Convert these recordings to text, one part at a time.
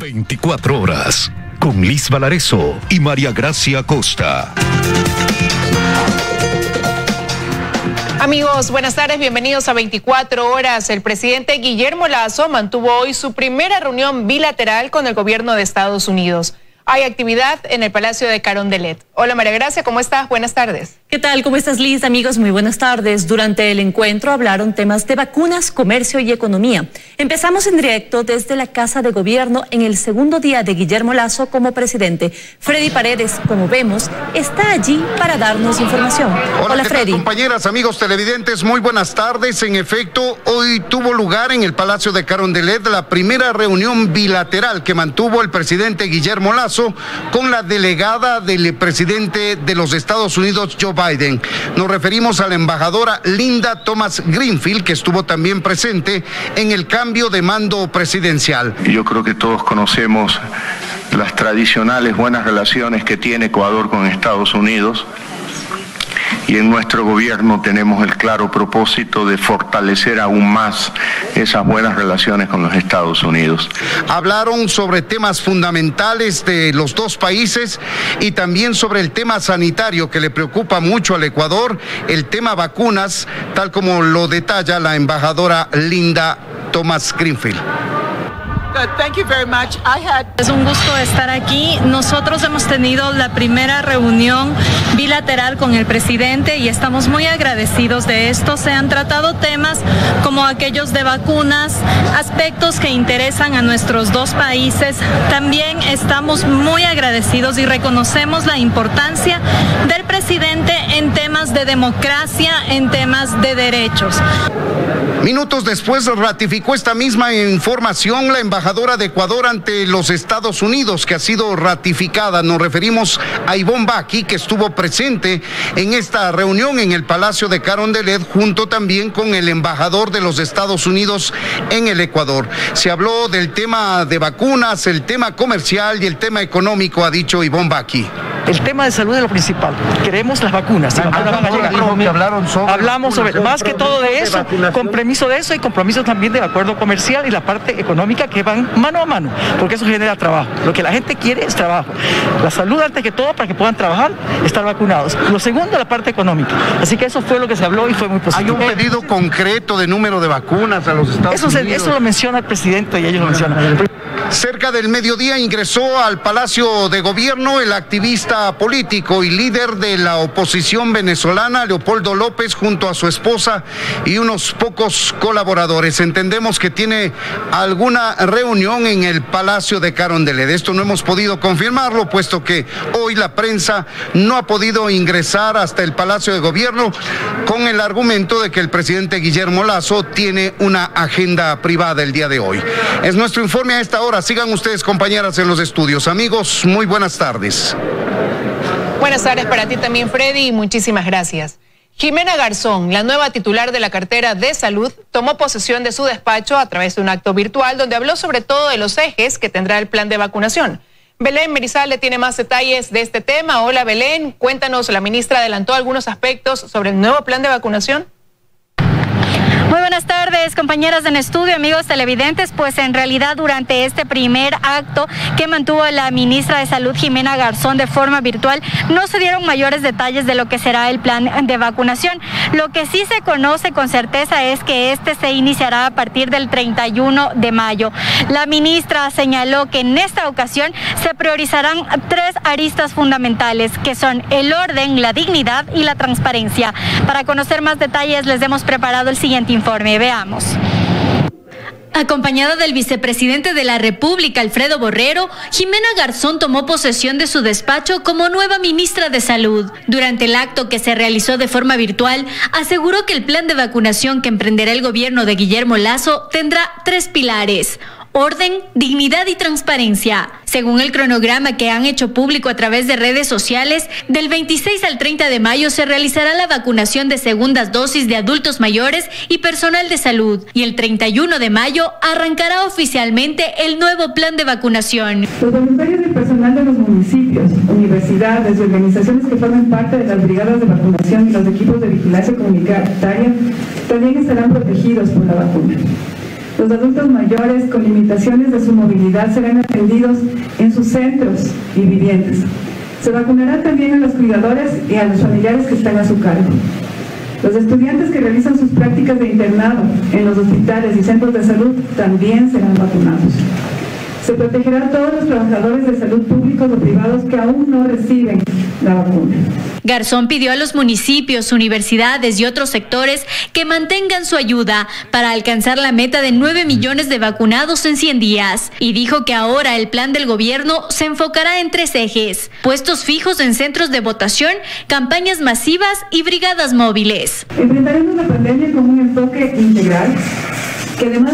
24 horas con Liz Valareso y María Gracia Costa. Amigos, buenas tardes, bienvenidos a 24 horas. El presidente Guillermo Lasso mantuvo hoy su primera reunión bilateral con el gobierno de Estados Unidos. Hay actividad en el Palacio de Carondelet. Hola María Gracia, ¿cómo estás? Buenas tardes. ¿Qué tal? ¿Cómo estás, Liz? Amigos, muy buenas tardes. Durante el encuentro hablaron temas de vacunas, comercio y economía. Empezamos en directo desde la Casa de Gobierno en el segundo día de Guillermo Lasso como presidente. Freddy Paredes, como vemos, está allí para darnos información. Hola Freddy. Compañeras, amigos televidentes, muy buenas tardes. En efecto, hoy tuvo lugar en el Palacio de Carondelet la primera reunión bilateral que mantuvo el presidente Guillermo Lasso con la delegada del presidente de los Estados Unidos, Joe Biden. Nos referimos a la embajadora Linda Thomas-Greenfield, que estuvo también presente en el cambio de mando presidencial. Yo creo que todos conocemos las tradicionales buenas relaciones que tiene Ecuador con Estados Unidos. Y en nuestro gobierno tenemos el claro propósito de fortalecer aún más esas buenas relaciones con los Estados Unidos. Hablaron sobre temas fundamentales de los dos países y también sobre el tema sanitario que le preocupa mucho al Ecuador, el tema vacunas, tal como lo detalla la embajadora Linda Thomas-Greenfield. Es un gusto estar aquí. Nosotros hemos tenido la primera reunión bilateral con el presidente y estamos muy agradecidos de esto. Se han tratado temas como aquellos de vacunas, aspectos que interesan a nuestros dos países. También estamos muy agradecidos y reconocemos la importancia del presidente en temas de democracia, en temas de derechos. Minutos después ratificó esta misma información la embajadora de Ecuador ante los Estados Unidos, que ha sido ratificada. Nos referimos a Ivonne Baqui, que estuvo presente en esta reunión en el Palacio de Carondelet, junto también con el embajador de los Estados Unidos en el Ecuador. Se habló del tema de vacunas, el tema comercial y el tema económico, ha dicho Ivonne Baqui. El tema de salud es lo principal. Queremos las vacunas. Hablamos sobre, más que todo de eso, compromiso de eso y compromiso también del acuerdo comercial y la parte económica que van mano a mano, porque eso genera trabajo. Lo que la gente quiere es trabajo. La salud antes que todo para que puedan trabajar, estar vacunados. Lo segundo, la parte económica. Así que eso fue lo que se habló y fue muy positivo. ¿Hay un pedido concreto de número de vacunas a los Estados Unidos? Eso lo menciona el presidente y ellos lo mencionan. Cerca del mediodía ingresó al Palacio de Gobierno el activista político y líder de la oposición venezolana, Leopoldo López, junto a su esposa y unos pocos colaboradores. Entendemos que tiene alguna reunión en el Palacio de Carondelet. Esto no hemos podido confirmarlo, puesto que hoy la prensa no ha podido ingresar hasta el Palacio de Gobierno con el argumento de que el presidente Guillermo Lasso tiene una agenda privada el día de hoy. Es nuestro informe a esta hora. Sigan ustedes, compañeras, en los estudios. Amigos, muy buenas tardes. Buenas tardes para ti también, Freddy, y muchísimas gracias. Jimena Garzón, la nueva titular de la cartera de salud, tomó posesión de su despacho a través de un acto virtual donde habló sobre todo de los ejes que tendrá el plan de vacunación. Belén Merizale tiene más detalles de este tema. Hola Belén, cuéntanos, la ministra adelantó algunos aspectos sobre el nuevo plan de vacunación. Muy buenas tardes, compañeras en estudio, amigos televidentes. Pues en realidad durante este primer acto que mantuvo la ministra de Salud, Jimena Garzón, de forma virtual, no se dieron mayores detalles de lo que será el plan de vacunación. Lo que sí se conoce con certeza es que este se iniciará a partir del 31 de mayo. La ministra señaló que en esta ocasión se priorizarán 3 aristas fundamentales, que son el orden, la dignidad y la transparencia. Para conocer más detalles les hemos preparado el siguiente informe. Veamos. Acompañada del vicepresidente de la República, Alfredo Borrero, Jimena Garzón tomó posesión de su despacho como nueva ministra de Salud. Durante el acto que se realizó de forma virtual, aseguró que el plan de vacunación que emprenderá el gobierno de Guillermo Lasso tendrá 3 pilares: orden, dignidad y transparencia. Según el cronograma que han hecho público a través de redes sociales, del 26 al 30 de mayo se realizará la vacunación de segundas dosis de adultos mayores y personal de salud, y el 31 de mayo arrancará oficialmente el nuevo plan de vacunación. Los voluntarios y el personal de los municipios, universidades y organizaciones que forman parte de las brigadas de vacunación y los equipos de vigilancia comunitaria también estarán protegidos por la vacuna. Los adultos mayores con limitaciones de su movilidad serán atendidos en sus centros y viviendas. Se vacunará también a los cuidadores y a los familiares que están a su cargo. Los estudiantes que realizan sus prácticas de internado en los hospitales y centros de salud también serán vacunados. Se protegerá a todos los trabajadores de salud públicos o privados que aún no reciben la vacuna. Garzón pidió a los municipios, universidades y otros sectores que mantengan su ayuda para alcanzar la meta de 9 millones de vacunados en 100 días. Y dijo que ahora el plan del gobierno se enfocará en 3 ejes: puestos fijos en centros de votación, campañas masivas y brigadas móviles. Enfrentaremos la pandemia con un enfoque integral que además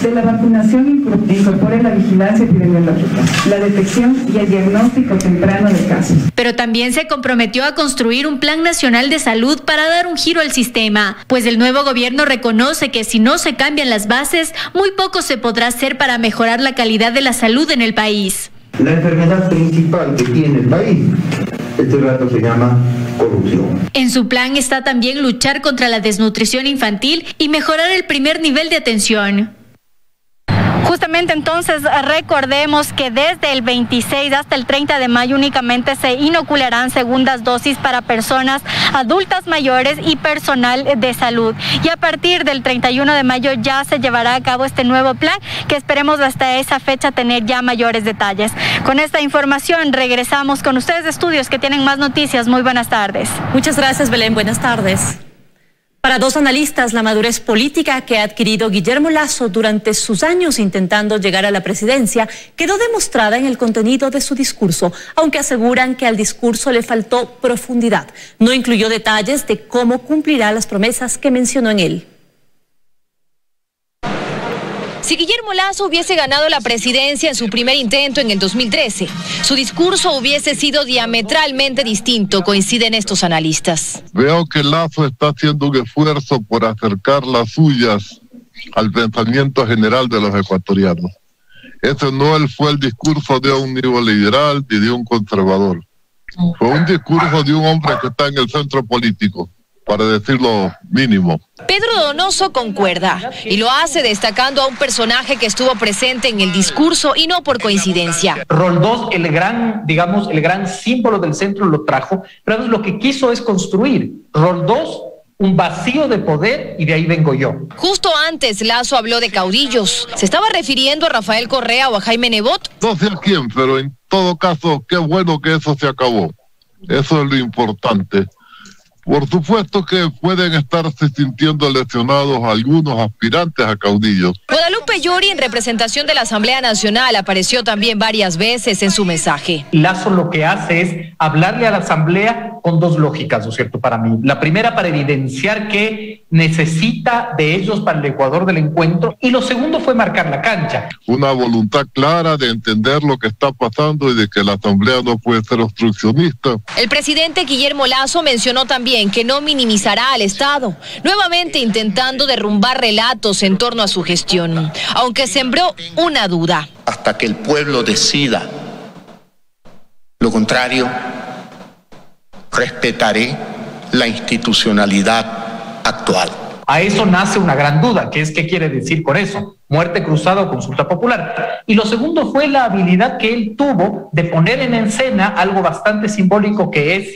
de la vacunación incorpore la vigilancia epidemiológica, la detección y el diagnóstico temprano de casos. Pero también se comprometió a construir un plan nacional de salud para dar un giro al sistema, pues el nuevo gobierno reconoce que si no se cambian las bases, muy poco se podrá hacer para mejorar la calidad de la salud en el país. La enfermedad principal que tiene el país, este rato se llama corrupción. En su plan está también luchar contra la desnutrición infantil y mejorar el primer nivel de atención. Justamente entonces recordemos que desde el 26 hasta el 30 de mayo únicamente se inocularán segundas dosis para personas adultas mayores y personal de salud. Y a partir del 31 de mayo ya se llevará a cabo este nuevo plan, que esperemos hasta esa fecha tener ya mayores detalles. Con esta información regresamos con ustedes de estudios que tienen más noticias. Muy buenas tardes. Muchas gracias, Belén. Buenas tardes. Para 2 analistas, la madurez política que ha adquirido Guillermo Lasso durante sus años intentando llegar a la presidencia quedó demostrada en el contenido de su discurso, aunque aseguran que al discurso le faltó profundidad. No incluyó detalles de cómo cumplirá las promesas que mencionó en él. Si Guillermo Lasso hubiese ganado la presidencia en su primer intento en el 2013, su discurso hubiese sido diametralmente distinto, coinciden estos analistas. Veo que Lasso está haciendo un esfuerzo por acercar las suyas al pensamiento general de los ecuatorianos. Ese no fue el discurso de un neoliberal ni de un conservador. Fue un discurso de un hombre que está en el centro político, para decirlo mínimo. Pedro Donoso concuerda y lo hace destacando a un personaje que estuvo presente en el discurso y no por coincidencia. Roldós, el gran símbolo del centro, lo trajo, pero lo que quiso es construir. Roldós, un vacío de poder, y de ahí vengo yo. Justo antes, Lasso habló de caudillos. ¿Se estaba refiriendo a Rafael Correa o a Jaime Nebot? No sé a quién, pero en todo caso, qué bueno que eso se acabó. Eso es lo importante. Por supuesto que pueden estarse sintiendo lesionados algunos aspirantes a caudillos. Guadalupe Llori, en representación de la Asamblea Nacional, apareció también varias veces en su mensaje. Lasso lo que hace es hablarle a la Asamblea con 2 lógicas, ¿no es cierto?, para mí. La primera, para evidenciar que necesita de ellos para el Ecuador del encuentro, y lo segundo fue marcar la cancha. Una voluntad clara de entender lo que está pasando y de que la Asamblea no puede ser obstruccionista. El presidente Guillermo Lasso mencionó también que no minimizará al Estado, nuevamente intentando derrumbar relatos en torno a su gestión, aunque sembró una duda. Hasta que el pueblo decida lo contrario, respetaré la institucionalidad actual. A eso nace una gran duda, que es qué quiere decir con eso, muerte cruzada o consulta popular. Y lo segundo fue la habilidad que él tuvo de poner en escena algo bastante simbólico, que es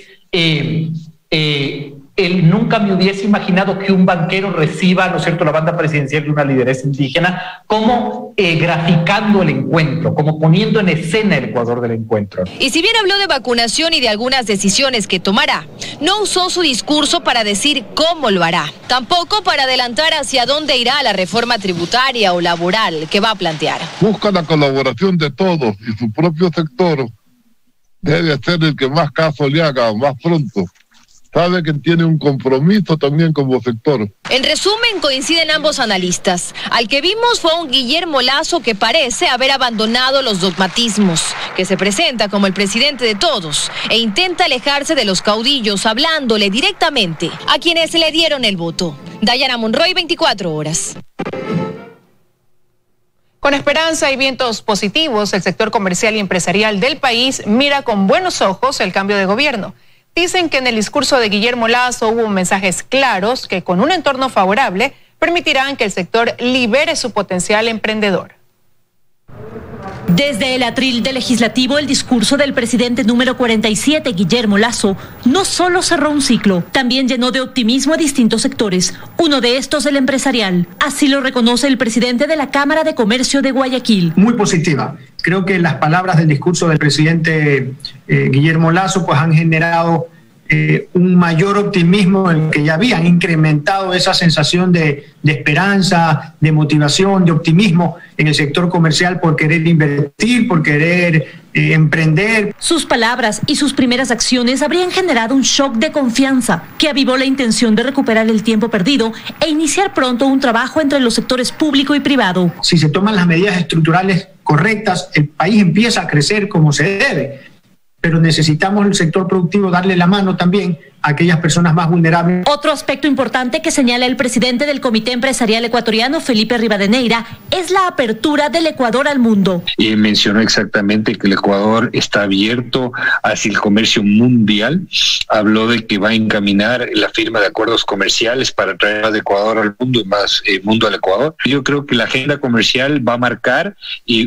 él nunca me hubiese imaginado que un banquero reciba, ¿no es cierto?, la banda presidencial de una lideresa indígena, como graficando el encuentro, como poniendo en escena el Ecuador del encuentro. Y si bien habló de vacunación y de algunas decisiones que tomará, no usó su discurso para decir cómo lo hará, tampoco para adelantar hacia dónde irá la reforma tributaria o laboral que va a plantear. Busca la colaboración de todos y su propio sector debe ser el que más caso le haga más pronto. Sabe que tiene un compromiso también como sector. En resumen, coinciden ambos analistas. Al que vimos fue un Guillermo Lasso que parece haber abandonado los dogmatismos, que se presenta como el presidente de todos e intenta alejarse de los caudillos, hablándole directamente a quienes le dieron el voto. Dayana Monroy, 24 horas. Con esperanza y vientos positivos, el sector comercial y empresarial del país mira con buenos ojos el cambio de gobierno. Dicen que en el discurso de Guillermo Lasso hubo mensajes claros que con un entorno favorable permitirán que el sector libere su potencial emprendedor. Desde el atril del legislativo, el discurso del presidente número 47, Guillermo Lasso, no solo cerró un ciclo, también llenó de optimismo a distintos sectores, uno de estos el empresarial. Así lo reconoce el presidente de la Cámara de Comercio de Guayaquil. Muy positiva. Creo que las palabras del discurso del presidente Guillermo Lasso pues han generado un mayor optimismo en el que ya habían incrementado esa sensación de esperanza, de motivación, de optimismo en el sector comercial por querer invertir, por querer emprender. Sus palabras y sus primeras acciones habrían generado un shock de confianza que avivó la intención de recuperar el tiempo perdido e iniciar pronto un trabajo entre los sectores público y privado. Si se toman las medidas estructurales correctas, el país empieza a crecer como se debe. Pero necesitamos el sector productivo darle la mano también a aquellas personas más vulnerables. Otro aspecto importante que señala el presidente del Comité Empresarial Ecuatoriano, Felipe Rivadeneira, es la apertura del Ecuador al mundo. Y mencionó exactamente que el Ecuador está abierto hacia el comercio mundial. Habló de que va a encaminar la firma de acuerdos comerciales para traer más de Ecuador al mundo y más mundo al Ecuador. Yo creo que la agenda comercial va a marcar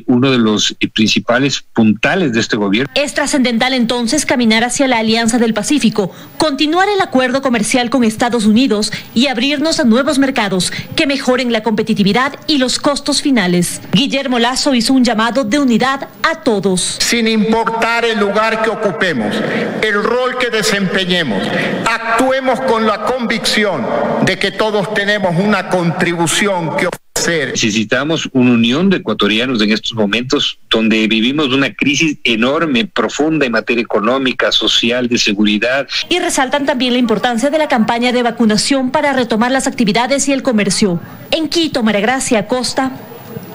uno de los principales puntales de este gobierno. Es trascendental entonces caminar hacia la Alianza del Pacífico, continuar el acuerdo comercial con Estados Unidos y abrirnos a nuevos mercados que mejoren la competitividad y los costos finales. Guillermo Lasso hizo un llamado de unidad a todos. Sin importar el lugar que ocupemos, el rol que desempeñemos, actuemos con la convicción de que todos tenemos una contribución que ofrecer. Necesitamos una unión de ecuatorianos en estos momentos donde vivimos una crisis enorme, profunda en materia económica, social, de seguridad. Y resaltan también la importancia de la campaña de vacunación para retomar las actividades y el comercio. En Quito, María Gracia Acosta,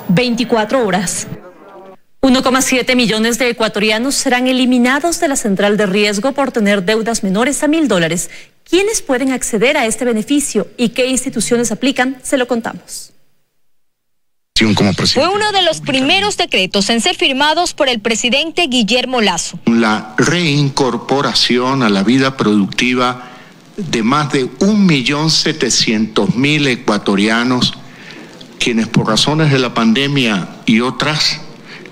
24 horas. 1,7 millones de ecuatorianos serán eliminados de la central de riesgo por tener deudas menores a $1,000. ¿Quiénes pueden acceder a este beneficio y qué instituciones aplican? Se lo contamos. Fue uno de los primeros decretos en ser firmados por el presidente Guillermo Lasso. La reincorporación a la vida productiva de más de 1.700.000 ecuatorianos, quienes por razones de la pandemia y otras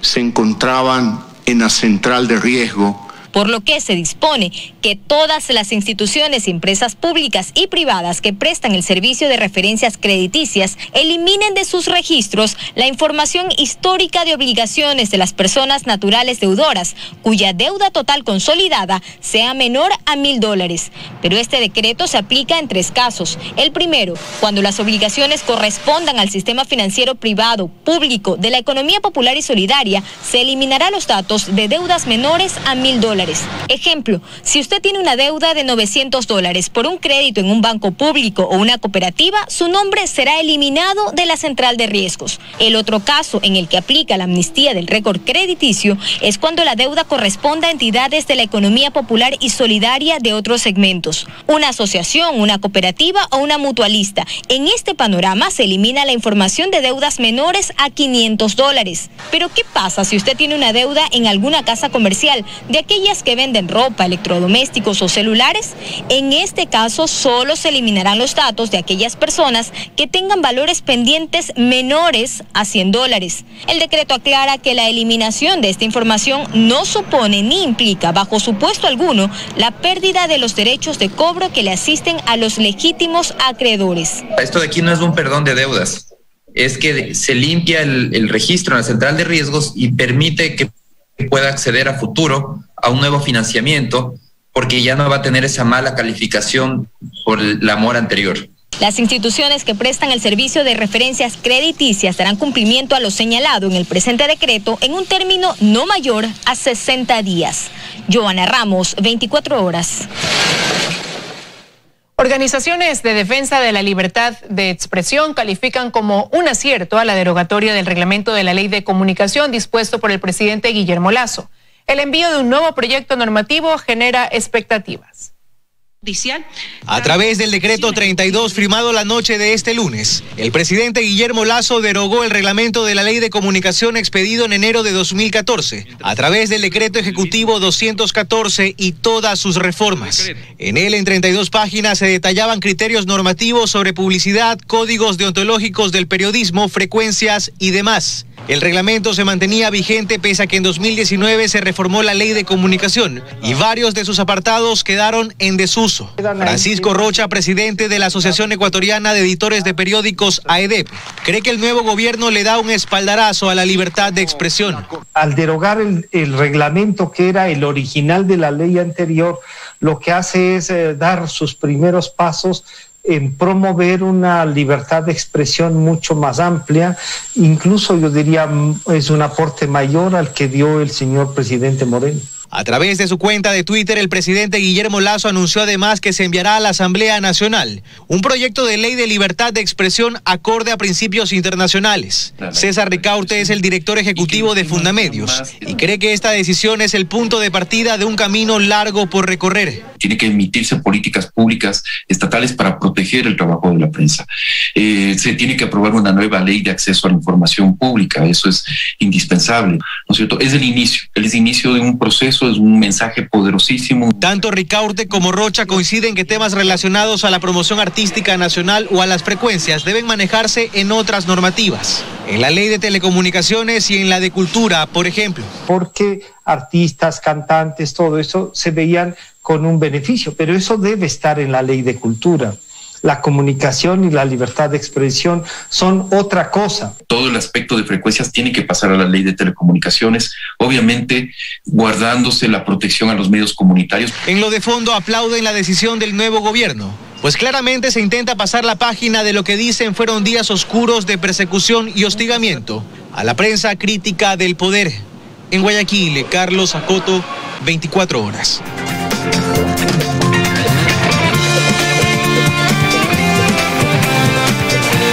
se encontraban en la central de riesgo. Por lo que se dispone que todas las instituciones y empresas públicas y privadas que prestan el servicio de referencias crediticias eliminen de sus registros la información histórica de obligaciones de las personas naturales deudoras, cuya deuda total consolidada sea menor a $1,000. Pero este decreto se aplica en 3 casos. El primero, cuando las obligaciones correspondan al sistema financiero privado, público, de la economía popular y solidaria, se eliminará los datos de deudas menores a $1,000. Ejemplo, si usted tiene una deuda de $900 por un crédito en un banco público o una cooperativa, su nombre será eliminado de la central de riesgos. El otro caso en el que aplica la amnistía del récord crediticio es cuando la deuda corresponda a entidades de la economía popular y solidaria de otros segmentos, una asociación, una cooperativa o una mutualista. En este panorama se elimina la información de deudas menores a $500. Pero ¿qué pasa si usted tiene una deuda en alguna casa comercial, de aquellas que venden ropa, electrodomésticos o celulares? En este caso solo se eliminarán los datos de aquellas personas que tengan valores pendientes menores a $100. El decreto aclara que la eliminación de esta información no supone ni implica bajo supuesto alguno la pérdida de los derechos de cobro que le asisten a los legítimos acreedores. Esto de aquí no es un perdón de deudas, es que se limpia el registro en la central de riesgos y permite que pueda acceder a futuro a un nuevo financiamiento, porque ya no va a tener esa mala calificación por la mora anterior. Las instituciones que prestan el servicio de referencias crediticias darán cumplimiento a lo señalado en el presente decreto en un término no mayor a 60 días. Joana Ramos, 24 horas. Organizaciones de defensa de la libertad de expresión califican como un acierto a la derogatoria del reglamento de la Ley de Comunicación dispuesto por el presidente Guillermo Lasso. El envío de un nuevo proyecto normativo genera expectativas. A través del decreto 32 firmado la noche de este lunes, el presidente Guillermo Lasso derogó el reglamento de la Ley de Comunicación expedido en enero de 2014, a través del decreto ejecutivo 214 y todas sus reformas. En él, en 32 páginas, se detallaban criterios normativos sobre publicidad, códigos deontológicos del periodismo, frecuencias y demás. El reglamento se mantenía vigente pese a que en 2019 se reformó la Ley de Comunicación y varios de sus apartados quedaron en desuso. Francisco Rocha, presidente de la Asociación Ecuatoriana de Editores de Periódicos, AEDEP, cree que el nuevo gobierno le da un espaldarazo a la libertad de expresión. Al derogar el reglamento que era el original de la ley anterior, lo que hace es dar sus primeros pasos en promover una libertad de expresión mucho más amplia, incluso yo diría es un aporte mayor al que dio el señor presidente Moreno. A través de su cuenta de Twitter, el presidente Guillermo Lasso anunció además que se enviará a la Asamblea Nacional un proyecto de ley de libertad de expresión acorde a principios internacionales. César Ricaurte es el director ejecutivo de Fundamedios y cree que esta decisión es el punto de partida de un camino largo por recorrer. Tiene que emitirse políticas públicas estatales para proteger el trabajo de la prensa. Se tiene que aprobar una nueva ley de acceso a la información pública. Eso es indispensable, ¿no es cierto? Es el inicio de un proceso. Es un mensaje poderosísimo. Tanto Ricaurte como Rocha coinciden que temas relacionados a la promoción artística nacional o a las frecuencias deben manejarse en otras normativas. En la Ley de Telecomunicaciones y en la de Cultura, por ejemplo. Porque artistas, cantantes, todo eso se veían con un beneficio, pero eso debe estar en la Ley de Cultura. La comunicación y la libertad de expresión son otra cosa. Todo el aspecto de frecuencias tiene que pasar a la Ley de Telecomunicaciones, obviamente guardándose la protección a los medios comunitarios. En lo de fondo aplauden la decisión del nuevo gobierno, pues claramente se intenta pasar la página de lo que dicen fueron días oscuros de persecución y hostigamiento a la prensa crítica del poder. En Guayaquil, Carlos Acoto, 24 horas.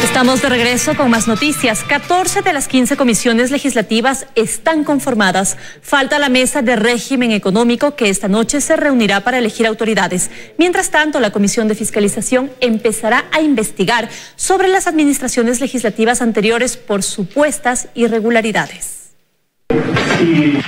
Estamos de regreso con más noticias. 14 de las 15 comisiones legislativas están conformadas. Falta la mesa de régimen económico que esta noche se reunirá para elegir autoridades. Mientras tanto, la Comisión de Fiscalización empezará a investigar sobre las administraciones legislativas anteriores por supuestas irregularidades.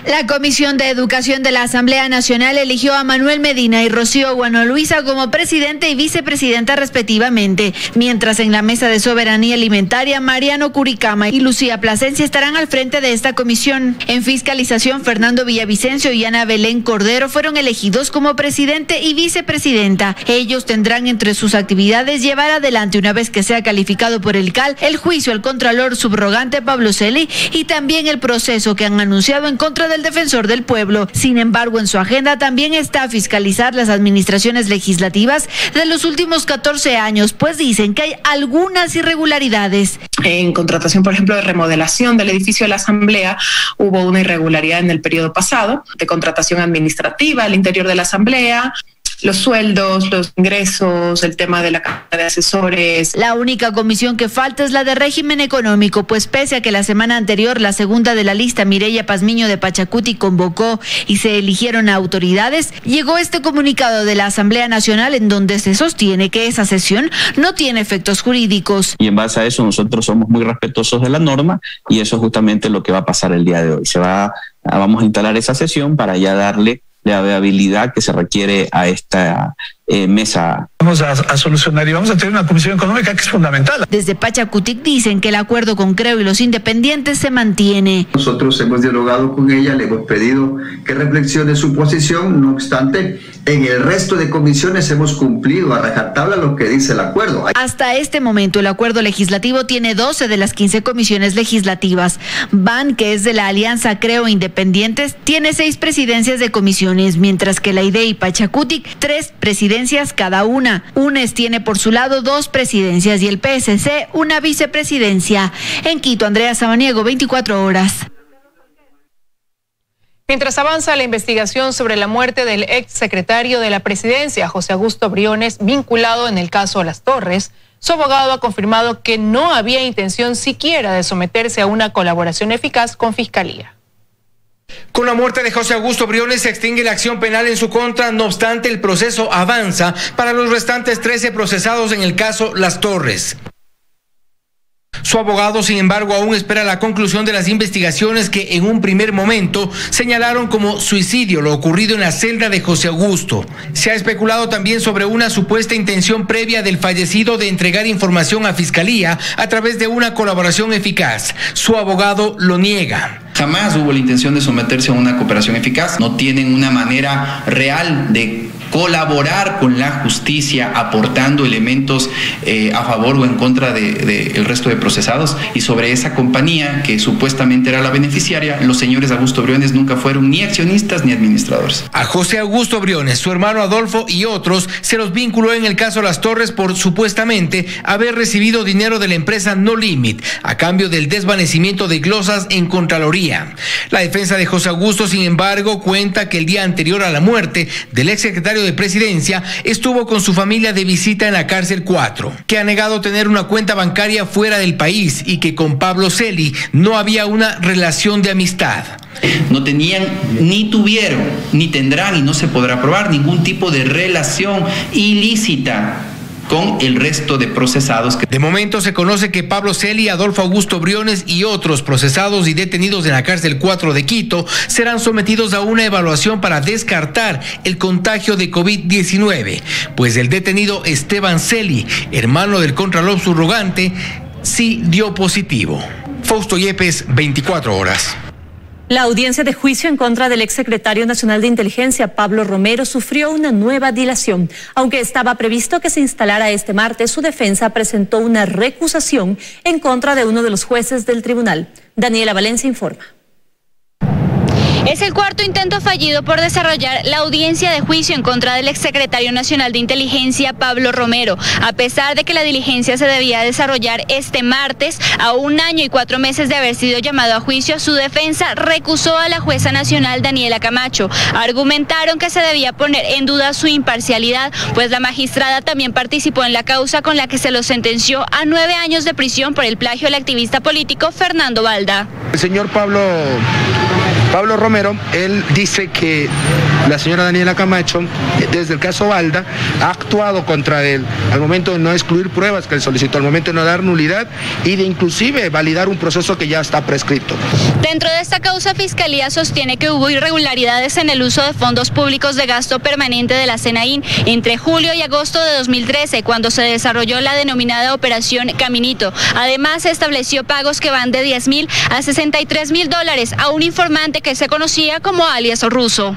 La Comisión de Educación de la Asamblea Nacional eligió a Manuel Medina y Rocío Guano Luisa como presidente y vicepresidenta respectivamente, mientras en la Mesa de Soberanía Alimentaria, Mariano Curicama y Lucía Plasencia estarán al frente de esta comisión. En Fiscalización, Fernando Villavicencio y Ana Belén Cordero fueron elegidos como presidente y vicepresidenta. Ellos tendrán entre sus actividades llevar adelante, una vez que sea calificado por el CAL, el juicio al contralor subrogante Pablo Celi y también el proceso que han anunciado en contra del defensor del pueblo. Sin embargo, en su agenda también está fiscalizar las administraciones legislativas de los últimos 14 años, pues dicen que hay algunas irregularidades. En contratación, por ejemplo, de remodelación del edificio de la Asamblea, hubo una irregularidad en el periodo pasado, de contratación administrativa al interior de la Asamblea, los sueldos, los ingresos, el tema de la Cámara de Asesores. La única comisión que falta es la de régimen económico, pues pese a que la semana anterior la segunda de la lista, Mireya Pazmiño de Pachacuti, convocó y se eligieron a autoridades, llegó este comunicado de la Asamblea Nacional en donde se sostiene que esa sesión no tiene efectos jurídicos. Y en base a eso nosotros somos muy respetuosos de la norma y eso es justamente lo que va a pasar el día de hoy. Vamos a instalar esa sesión para ya darle la viabilidad que se requiere a esta mesa. Vamos a solucionar y vamos a tener una comisión económica que es fundamental. Desde Pachacutic dicen que el acuerdo con Creo y los independientes se mantiene. Nosotros hemos dialogado con ella, le hemos pedido que reflexione su posición, no obstante, en el resto de comisiones hemos cumplido a rajatabla lo que dice el acuerdo. Hasta este momento el acuerdo legislativo tiene 12 de las 15 comisiones legislativas. BAN, que es de la Alianza Creo Independientes, tiene 6 presidencias de comisiones, mientras que la IDE y Pachacutic 3 presidencias cada una. UNES tiene por su lado 2 presidencias y el PSC una vicepresidencia. En Quito, Andrea Samaniego, 24 horas. Mientras avanza la investigación sobre la muerte del exsecretario de la Presidencia, José Augusto Briones, vinculado en el caso Las Torres, su abogado ha confirmado que no había intención siquiera de someterse a una colaboración eficaz con Fiscalía. Con la muerte de José Augusto Briones se extingue la acción penal en su contra, no obstante el proceso avanza para los restantes 13 procesados en el caso Las Torres. Su abogado, sin embargo, aún espera la conclusión de las investigaciones que en un primer momento señalaron como suicidio lo ocurrido en la celda de José Augusto. Se ha especulado también sobre una supuesta intención previa del fallecido de entregar información a Fiscalía a través de una colaboración eficaz. Su abogado lo niega. Jamás hubo la intención de someterse a una cooperación eficaz. No tienen una manera real de colaborar con la justicia aportando elementos a favor o en contra del resto de procesados, y sobre esa compañía que supuestamente era la beneficiaria, los señores Augusto Briones nunca fueron ni accionistas ni administradores. A José Augusto Briones, su hermano Adolfo y otros se los vinculó en el caso Las Torres por supuestamente haber recibido dinero de la empresa No Limit a cambio del desvanecimiento de glosas en Contraloría. La defensa de José Augusto, sin embargo, cuenta que el día anterior a la muerte del exsecretario de Presidencia estuvo con su familia de visita en la cárcel 4, que ha negado tener una cuenta bancaria fuera del país y que con Pablo Celi no había una relación de amistad. No tenían, ni tuvieron, ni tendrán y no se podrá probar ningún tipo de relación ilícita con el resto de procesados. De momento se conoce que Pablo Celi, Adolfo Augusto Briones y otros procesados y detenidos en la cárcel 4 de Quito serán sometidos a una evaluación para descartar el contagio de COVID-19, pues el detenido Esteban Celi, hermano del contralor subrogante, sí dio positivo. Fausto Yepes, 24 horas. La audiencia de juicio en contra del exsecretario nacional de Inteligencia, Pablo Romero, sufrió una nueva dilación. Aunque estaba previsto que se instalara este martes, su defensa presentó una recusación en contra de uno de los jueces del tribunal. Daniela Valencia informa. Es el cuarto intento fallido por desarrollar la audiencia de juicio en contra del exsecretario nacional de Inteligencia, Pablo Romero. A pesar de que la diligencia se debía desarrollar este martes, a 1 año y 4 meses de haber sido llamado a juicio, su defensa recusó a la jueza nacional Daniela Camacho. Argumentaron que se debía poner en duda su imparcialidad, pues la magistrada también participó en la causa con la que se lo sentenció a 9 años de prisión por el plagio al activista político Fernando Balda. El señor Pablo Romero, él dice que la señora Daniela Camacho, desde el caso Balda, ha actuado contra él al momento de no excluir pruebas que él solicitó, al momento de no dar nulidad y de inclusive validar un proceso que ya está prescrito. Dentro de esta causa, Fiscalía sostiene que hubo irregularidades en el uso de fondos públicos de gasto permanente de la SENAIN entre julio y agosto de 2013, cuando se desarrolló la denominada Operación Caminito. Además, se estableció pagos que van de $10,000 a $63,000 a un informante que se conocía como alias Ruso.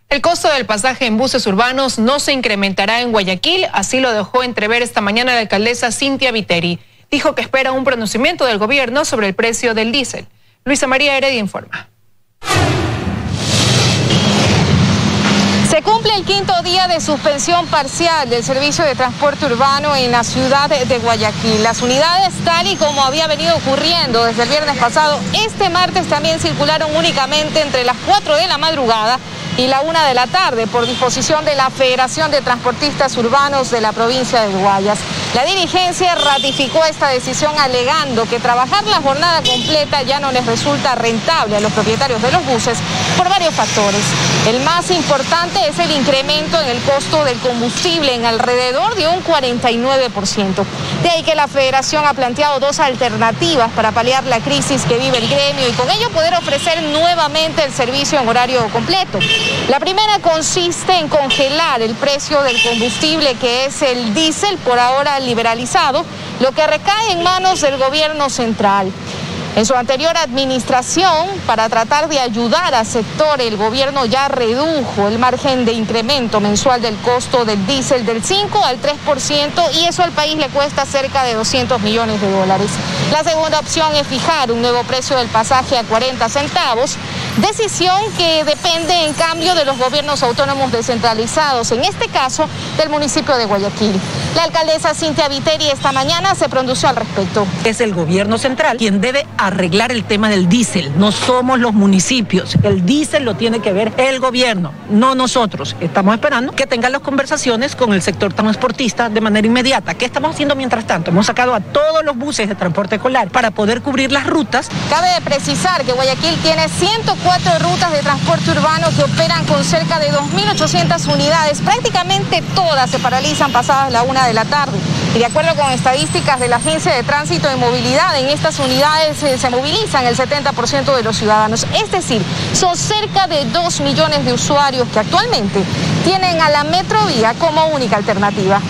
El costo del pasaje en buses urbanos no se incrementará en Guayaquil, así lo dejó entrever esta mañana la alcaldesa Cintia Viteri. Dijo que espera un pronunciamiento del gobierno sobre el precio del diésel. Luisa María Heredia informa. Se cumple el 5º día de suspensión parcial del servicio de transporte urbano en la ciudad de Guayaquil. Las unidades, tal y como había venido ocurriendo desde el viernes pasado, este martes también circularon únicamente entre las 4 de la madrugada y la 1 de la tarde por disposición de la Federación de Transportistas Urbanos de la provincia de Guayas. La dirigencia ratificó esta decisión alegando que trabajar la jornada completa ya no les resulta rentable a los propietarios de los buses por varios factores. El más importante es el incremento en el costo del combustible en alrededor de un 49%. De ahí que la Federación ha planteado 2 alternativas para paliar la crisis que vive el gremio y con ello poder ofrecer nuevamente el servicio en horario completo. La primera consiste en congelar el precio del combustible, que es el diésel, por ahora liberalizado, lo que recae en manos del gobierno central. En su anterior administración, para tratar de ayudar al sector, el gobierno ya redujo el margen de incremento mensual del costo del diésel del 5 al 3% y eso al país le cuesta cerca de $200 millones. La segunda opción es fijar un nuevo precio del pasaje a 40 centavos, decisión que depende en cambio de los gobiernos autónomos descentralizados, en este caso del municipio de Guayaquil. La alcaldesa Cintia Viteri esta mañana se pronunció al respecto. Es el gobierno central quien debe arreglar el tema del diésel, no somos los municipios. El diésel lo tiene que ver el gobierno, no nosotros. Estamos esperando que tengan las conversaciones con el sector transportista de manera inmediata. ¿Qué estamos haciendo mientras tanto? Hemos sacado a todos los buses de transporte escolar para poder cubrir las rutas. Cabe precisar que Guayaquil tiene 104 rutas de transporte urbano que operan con cerca de 2.800 unidades. Prácticamente todas se paralizan pasadas la 1 de la tarde. Y de acuerdo con estadísticas de la Agencia de Tránsito y Movilidad, en estas unidades se movilizan el 70% de los ciudadanos. Es decir, son cerca de 2 millones de usuarios que actualmente tienen a la Metrovía como única alternativa.